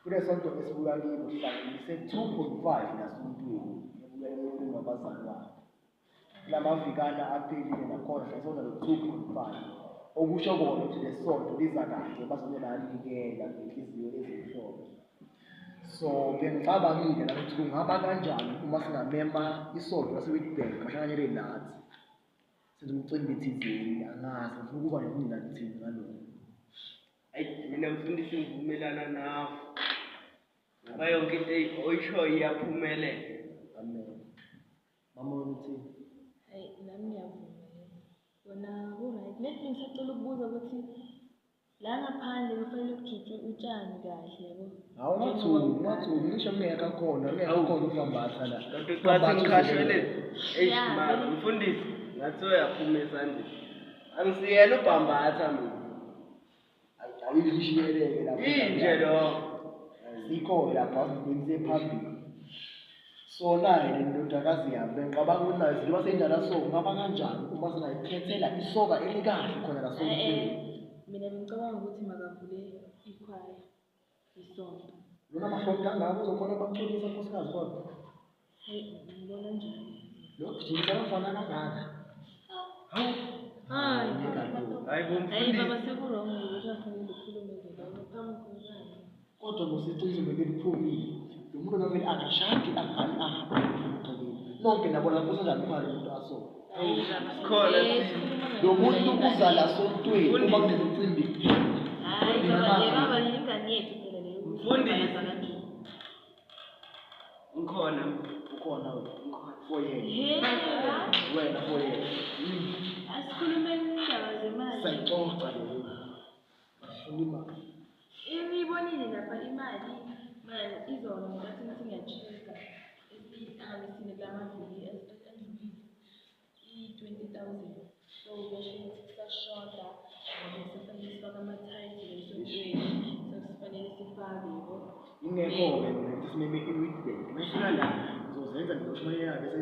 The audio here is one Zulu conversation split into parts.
kule sonto esibuka kimi uhlanganise 2.5 nasontweni ebuya ngabazali wakhe lamavikana aphelile nakhona sasona lo 2.5 okusho kona ukuthi lesonto liza kahle bazonanikela ngenhliziyo ezimhlophe. So ngicabangile la ukuthi kungaba kanjani uma singamema isonto laseWitbank bahlanganyele nathi senze umcimbi thizeni angazi ngifuna ukuba nezinto lathini ngalokho. Mina mfundisi ngivumelana nawe. Ngoba yonke into oyishoyo iyaphumelela. Amen. Mama uthi hayi nami ngiyavuma. Wona ku-right. Nethi ngisacela ukubuza ukuthi la ngaphandle kufanele kujutshwe utshani kahle yabo. Hawu ngathi ngisho ngeke khona ukubambatha la. Kanti xa ngikhashele mama mfundisi ngathi uyaphuma esandleni. Angisiyela ubambatha mina. Ayishiyeleke lapho. Inje lo. Sikho lapha ngibonise phambili. So naye lendodakazi yami ngicabanga ukuthi nayo ziba sendala so ngaba kanjani uma singayikhethela isoka elikahle khona la sontweni. Mina ngicabanga ukuthi makavule ikhwaya isonto. Lona mafonto angabo uzobona baculisa nkosikazi kodwa. Hey ngibona njani? Lokho jinisa bafana kangaka. Hayi Hayi baba sekurong ukuthi afanele ukukhuluma ngalo phambi komntwana. Kodwa ngosiqizo bekeliphumile. Lo muntu navele akashadi angani nonke nabo lapho senzani imali umuntu aso. khona Lo muntu uzala sontweni uma kunemicimbi kuphela. Hayi baba yingane yethu phela leyo. Mfundisi. Ngikhona For yena. Wena for yena. Asikhulume indaba zemali. Sayixoxa leyo. Khuluma. Ngiyibonile lapha imali manje izona ngathi ngiyacheka esihambisile kulamaviki endlulile i-20,000 so uyasho kusashota ngoba sifanele sifake ama-tiles esontweni so sifanele sifake yebo Ingekho-ke ukuthi simeme i-Witbank mashina la ngizozenza ngizoshumayela bese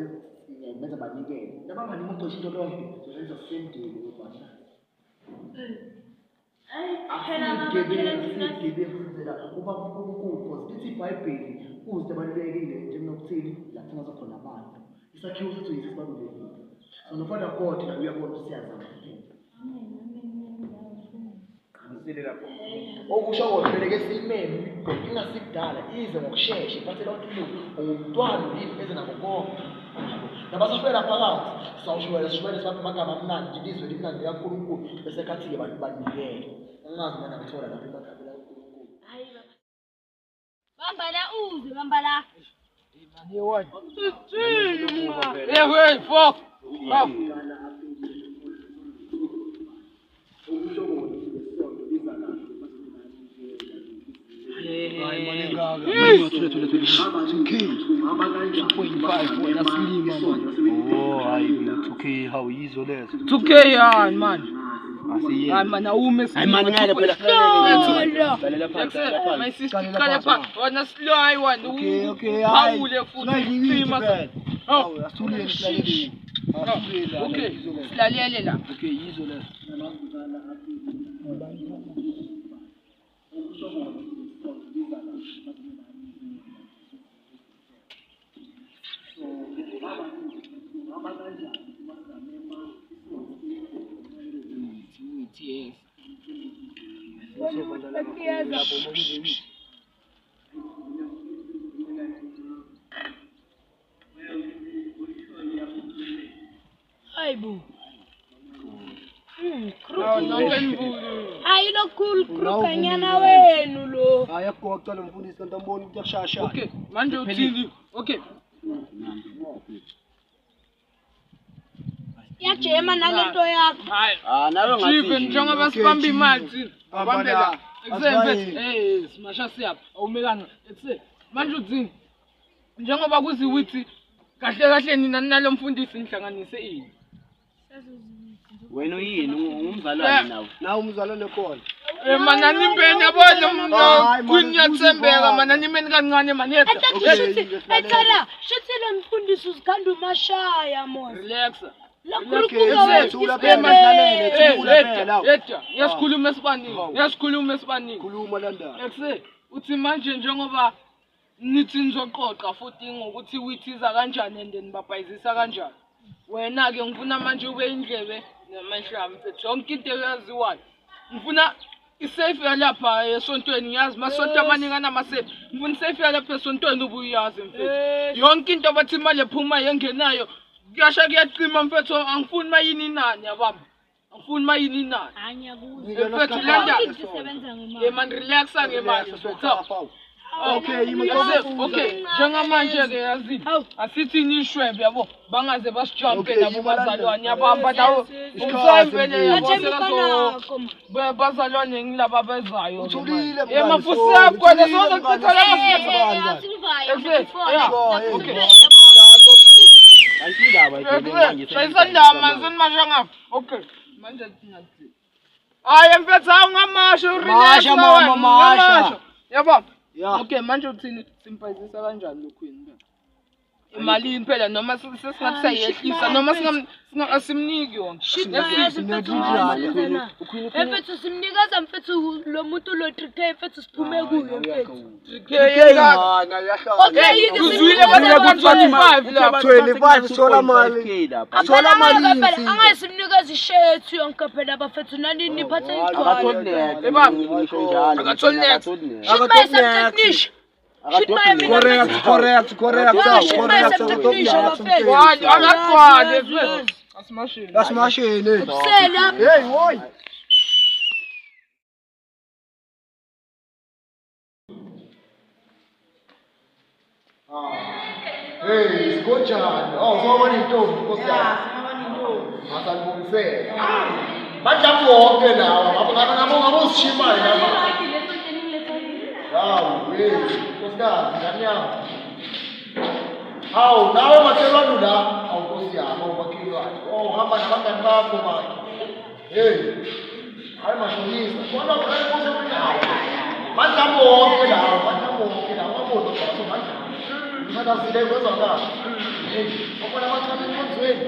ngiyenza banikele nabanganika ucisha into lonke sizoyenza sisendile ukubasha Sigibenzela uba uNkulunkulu sithi iBhayibheli kuze balulekile njengenokuthini lapho ngazokhona abantu isakhiwo sethu yisibalulekile so nofana God la uyabona ukuthi siyazama ngisile lapho. okusho kodwa kumele simeme iBhayibheli ingasikudala ize ngokusheshsha iphathela uNkulunkulu umntwana yini eze nabo konke nabasafela phakathi sawushwela sibathi amagama amnandi ilizwe limnandi kaNkulunkulu bese kathi-ke bantu banikele angazi mina ngithola lapho emakhabela uNkulunkulu. hayi baba bamba la Hey, fuck! How yizo lezo 2K yani man. Hayi man awume man ngale phela my sister kale pha wona slow hayi wona phawule futhi sima asithuleni silaleli okay silalele la okay yizo lezo hayibo hayi lo cool krupanyana wenu lo haya goqa lo mfundisi kanti amboni ukuthi akushasha okay manje uthini okay yajema nalento yakho hayi nalo ngathi chief njengoba sibamba imali bambela example simasha siyapha awumekana example manje uthini njengoba kuziwithi kahle kahle nina nalo mfundisi nihlanganise ini wena uyini umzalwane nawe nawe umzalwane khona manani impeni yabona kunyathembeka manani impeni kancane manetha etsala shuthi lo mfundisi uzikhanda umashaya mona relax Ngiyasikhuluma esibaningi. Khuluma landaba. Ekuse uthi manje njengoba nithi nizoqoqa futhi ngokuthi withiza kanjani and nibabhayizisa kanjani. Wena ke ngifuna manje ube indlebe namahlamba mfethu. Yonke into eyaziwayo. Ngifuna isafe yalapha esontweni ngiyazi masonto amaningi anamasafe. Ngifuna isafe yalapha esontweni ubuyazi mfethu. Yonke into bathi imali ephuma yengenayo kuyasha kuyacima mfethu angifuni mayini nani yabamba. Angifuni mayini nani. Mfethu landa. Man relax ngemali mfethu. Okay, njengamanje ke yazi asithi nishwebe yabo bangaze basijumpe nabo bazalwane yabamba lawo usayivele bazalwane ngilaba bezayo mafusi yakho leso kuchitha okay manje thinathi hayi mfethu awungamasho relax masha yabo. Okay, manje uthini simpayizisa kanjani lokhwini? Imali phela noma sesingathi sayehlisa noma asimniki yona. Mfethu simnikeza mfethu lo muntu lo 3K mfethu siphume kuyo mfethu. 3K uzwile bathi 25 la 25 sola mali. Sola mali. Angasimnikeza ishethu yonke phela bafethu nani niphathe igcwala. Correct. That's machine. Hey, boy. Hey, Scotland. Oh, so many toes. Masalbunse. Manje wonke lawo. Ngabo sishima la. Hawu, Nkosikazi ngani yami. Hawu, nawe mathelwane la, awuNkosi yami, awumakhelwane. Oh, hamba nabangani bakho manje. Hey. Hayi mashonisa. Bona ngani kuze kunawo. Manje wonke lawo, Wamoto kwaso manje. Ngithatha zile kwezwa ngani. Hey, ubona amathanda enkonzweni.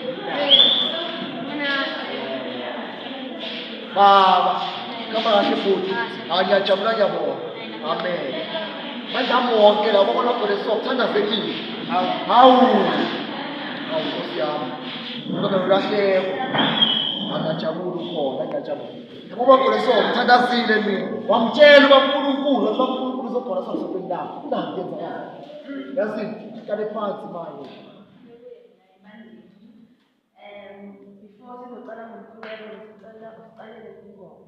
Baba, kama kahle futhi. Ngiyajabula ngiyabonga. Amen. Manje wonke la ubona gore sokuthandazekile. Hawu. Nkosi yami. Ngoba ulahleko. Angajabula ukhona, ngiyajabula. Ngoba gore sokuthandazile mina. Wamtshela uNkulunkulu, uNkulunkulu uzobhala sosopeni lapho. Ungayenza kahle. Yazi, kale phansi manje. Before sizocala ngomkhuleko sicela uqalele ingoma.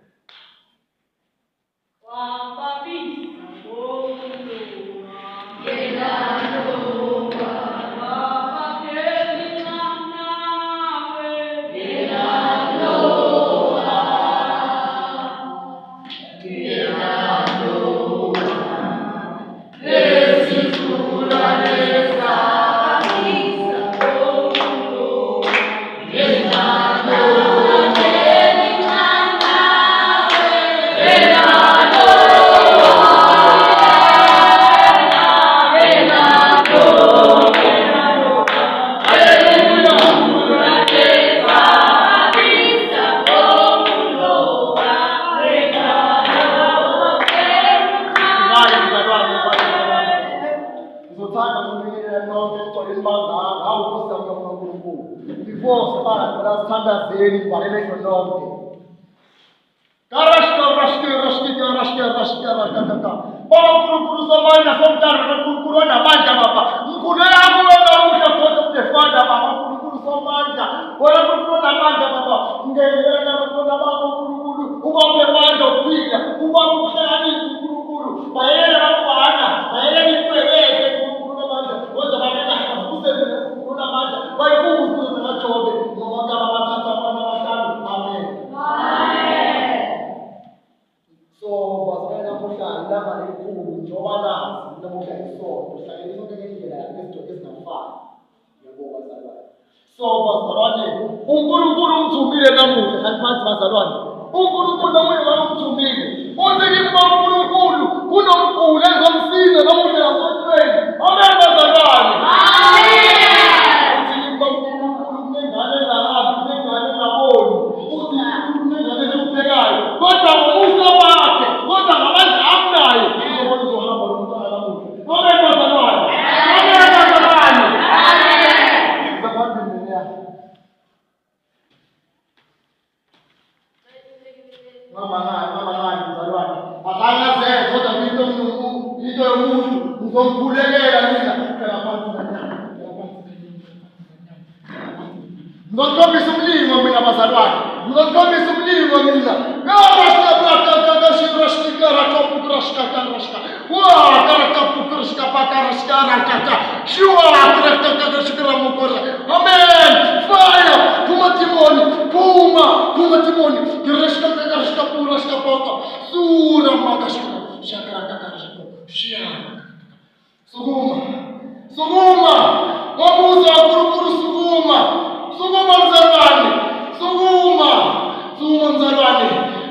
Uzomkhulekela mina phela phansi kanyama. Ngizokhombisa umlingo mina bazalwane. Ngizokhombisa umlingo mina. Amen. Fire. Puma timoni. Puma timoni. Sura makashura. Suguma. Wabuza kurukuru suguma. Suguma mzalwane. Suguma mzalwane.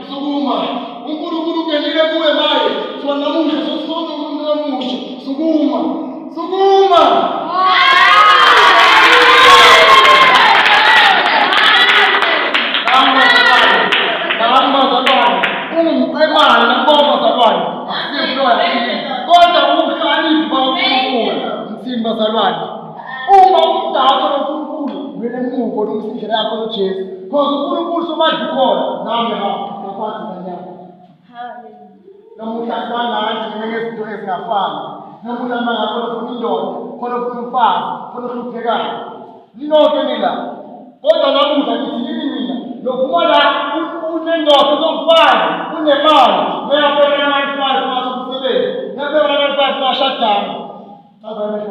Suguma. Unkulunkulu kenile kuwe maye. Swanamusha sosona namusha. Suguma. Namba zalwane. Ungumqemane nambomba zalwane. Asiyekuloya. Kodwa ukuhlonipha uNkulunkulu mthini bazalwane. Uma umdala uNkulunkulu wena emuva nomsindela yakho noJesu. Because uNkulunkulu somadla khona nami ngaphansi kanyama. Namuhla sibanganje ngezinto ezingafani. Namuhla mangakho ufuna indoda, khona ufuna umfazi, khona uhluphekayo. Ninoke nila. Kodwa namuhla ngithi mina lokuma la unendoda nomfazi, unemali, uyabona amafazi masebenzi. Ngabona amafazi mashadana. Abanye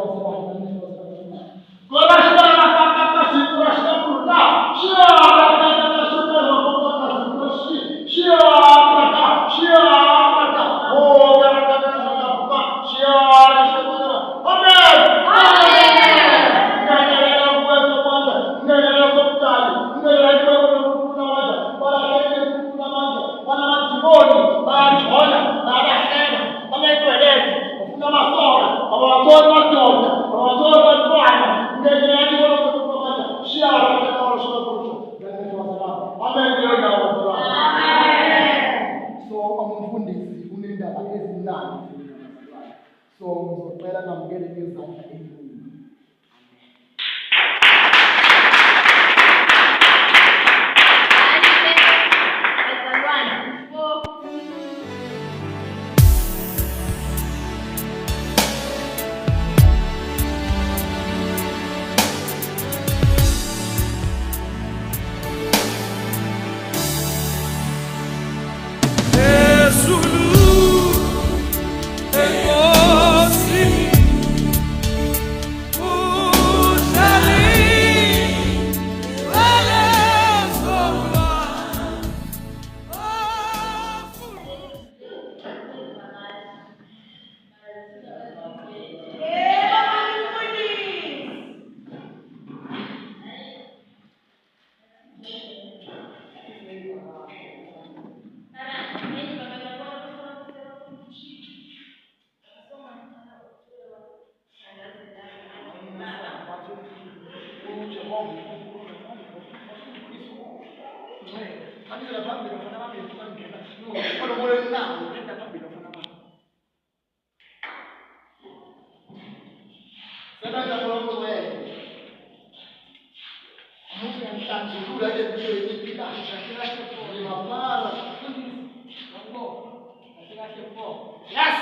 Yes!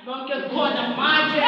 Don't get caught in magic.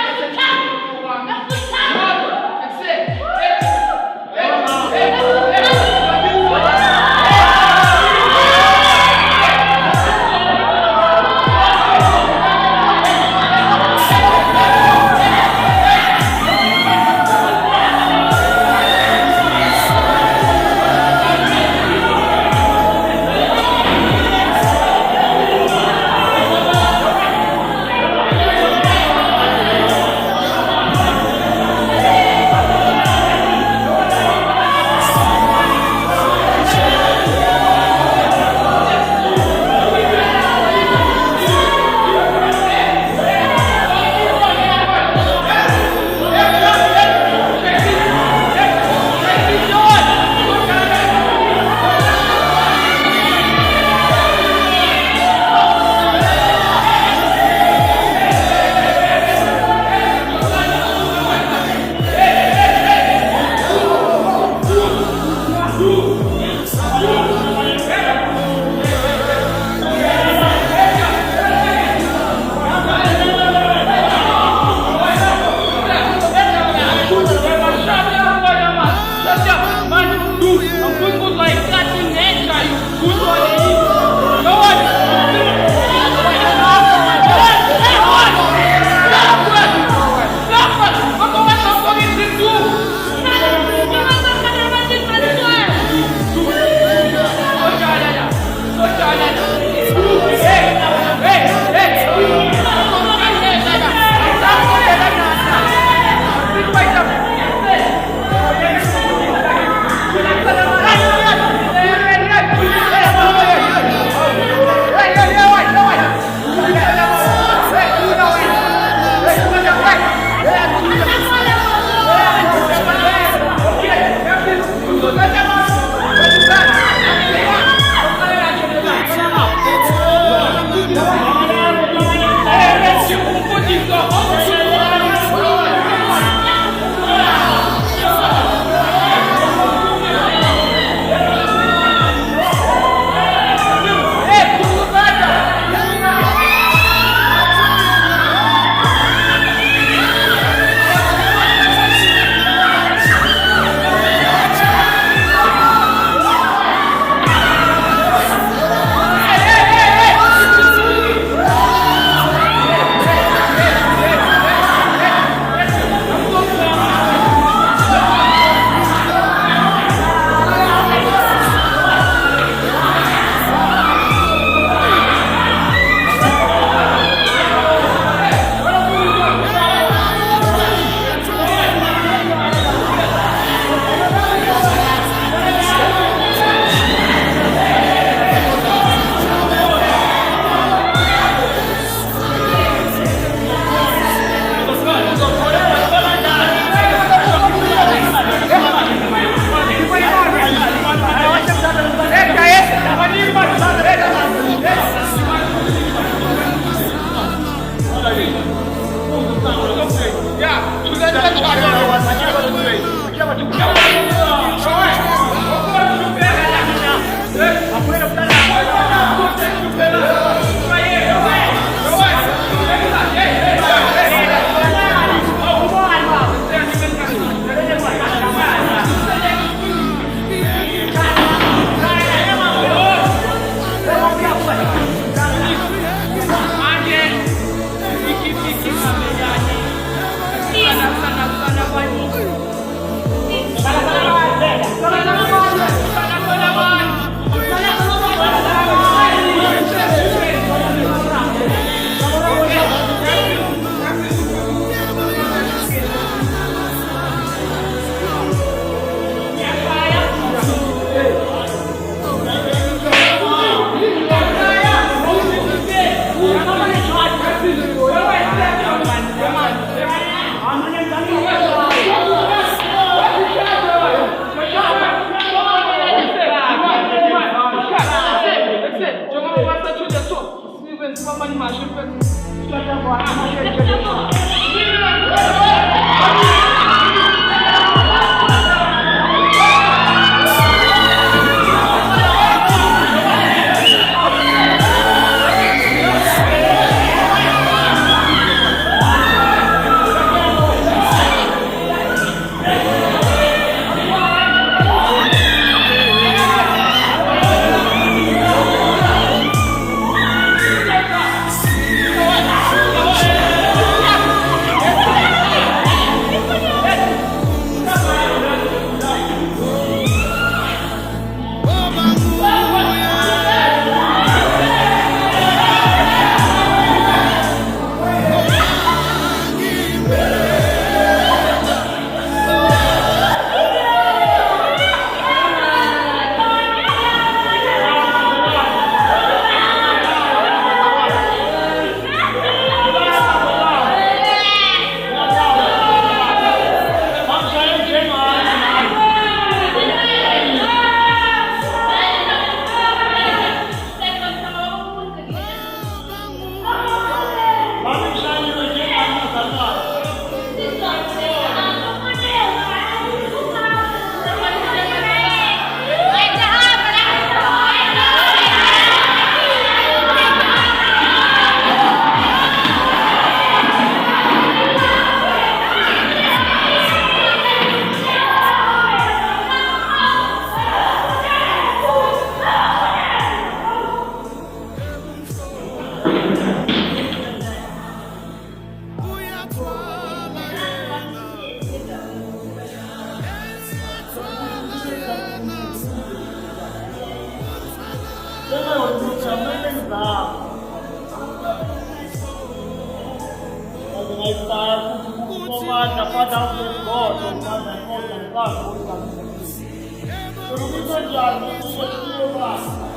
Sono